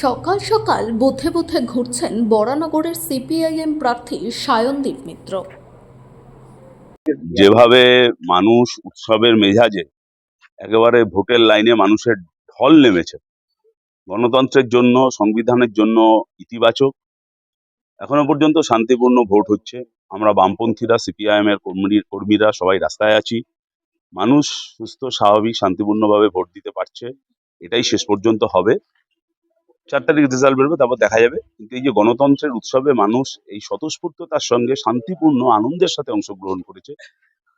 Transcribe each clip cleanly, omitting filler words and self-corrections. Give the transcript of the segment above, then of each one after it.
সকাল সকাল বুথে বুথে ঘুরছেন বরানগরের সিপিআইএম প্রার্থী সায়নদীপ মিত্র। যেভাবে মানুষ উৎসবের মেজাজে একেবারে ভোটের লাইনে মানুষের ঢল নেমেছে, গণতন্ত্রের জন্য, সংবিধানের জন্য ইতিবাচক। এখনো পর্যন্ত শান্তিপূর্ণ ভোট হচ্ছে। আমরা বামপন্থীরা, সিপিআইএম এর কর্মীরা সবাই রাস্তায় আছি। মানুষ সুস্থ, স্বাভাবিক, শান্তিপূর্ণভাবে ভোট দিতে পারছে। এটাই শেষ পর্যন্ত হবে। 4 তারিখ রেজাল্ট বেরোবে, তারপর দেখা যাবে। কিন্তু এই যে গণতন্ত্রের উৎসবে মানুষ এই স্বতঃস্ফূর্ততার সঙ্গে শান্তিপূর্ণ আনন্দের সাথে অংশগ্রহণ করেছে,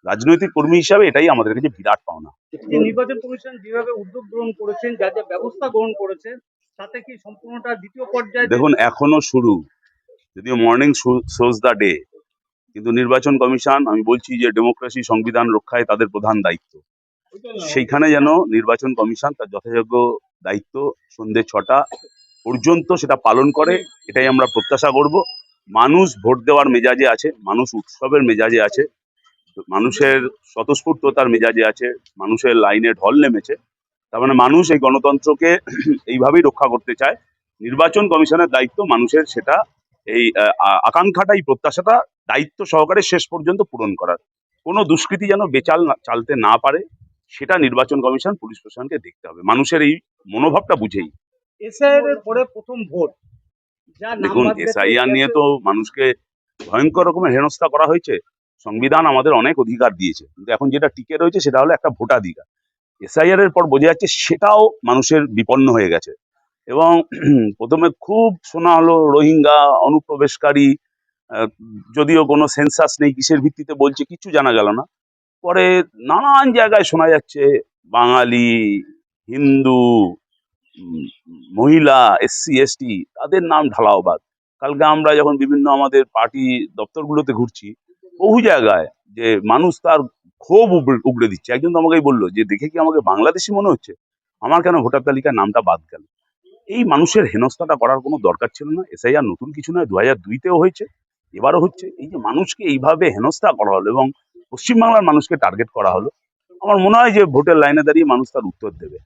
রাজনৈতিক কর্মী হিসাবে এটাই আমাদের কাছে বিরাট পাওনা। এই নির্বাচন কমিশন যেভাবে উদ্যোগ গ্রহণ করেছেন, যা যা ব্যবস্থা গ্রহণ করেছেন, তাতে কি সম্পূর্ণটা দ্বিতীয় পর্যায়ে? দেখুন, এখনো শুরু, যদিও মর্নিং শোজ দ্য ডে, কিন্তু নির্বাচন কমিশন, আমি বলছি যে ডেমোক্রেসি, সংবিধান রক্ষায় তাদের প্রধান দায়িত্ব। সেইখানে যেন নির্বাচন কমিশন তার যথাযোগ্য দায়িত্ব সন্ধ্যে 6টা পর্যন্ত সেটা পালন করে, এটাই আমরা প্রত্যাশা করব। মানুষ ভোট দেওয়ার মেজাজে আছে, মানুষ উৎসবের মেজাজে আছে, মানুষের স্বতঃস্ফূর্ততার মেজাজে আছে, মানুষের লাইনে ঢল নেমেছে। তার মানে মানুষ এই গণতন্ত্রকে এইভাবেই রক্ষা করতে চায়। নির্বাচন কমিশনের দায়িত্ব মানুষের সেটা, এই আকাঙ্ক্ষাটা, এই প্রত্যাশাটা দায়িত্ব সহকারে শেষ পর্যন্ত পূরণ করার। কোনো দুষ্কৃতি যেন চালতে না পারে, সেটা নির্বাচন কমিশন, পুলিশ প্রশাসনকে দেখতে হবে, মানুষের এই মনোভাবটা বুঝেই। এসআইআর এর পরে প্রথম ভোট, যা নাম দেখুন, বাদ গেছে, এসআইআর নিয়ে তো মানুষকে ভয়ঙ্কর রকমের হেনস্থা করা হয়েছে। সংবিধান আমাদের অনেক অধিকার দিয়েছে, কিন্তু এখন যেটা টিকে রয়েছে সেটা হলো একটা ভোটাধিকার। এসআইআর এর পর বোঝা যাচ্ছে সেটাও মানুষের বিপন্ন হয়ে গেছে। এবং প্রথমে খুব শোনা হলো রোহিঙ্গা অনুপ্রবেশকারী, আহ, যদিও কোনো সেন্সাস নেই, কিসের ভিত্তিতে বলছে কিছু জানা গেল না। পরে নানান জায়গায় শোনা যাচ্ছে বাঙালি, হিন্দু, উম, মহিলা, এসসি এসটি, তাদের নাম ঢালাওবাদ। কালকে আমরা যখন বিভিন্ন আমাদের পার্টি দপ্তরগুলোতে ঘুরছি, বহু জায়গায় যে মানুষ তার ক্ষোভ উগড়ে দিচ্ছে। একজন তো আমাকেই বললো যে, দেখে কি আমাকে বাংলাদেশি মনে হচ্ছে, আমার কেন ভোটার তালিকায় নামটা বাদ গেল। এই মানুষের হেনস্থাটা করার কোনো দরকার ছিল না। এসআইআর নতুন কিছু নয়, 2002-তেও হয়েছে, এবারও হচ্ছে। এই যে মানুষকে এইভাবে হেনস্থা করা হলো এবং পশ্চিমবাংলার মানুষকে টার্গেট করা হলো, আমার মনে হয় যে ভোটের লাইনে দাঁড়িয়ে মানুষ তার উত্তর দেবে।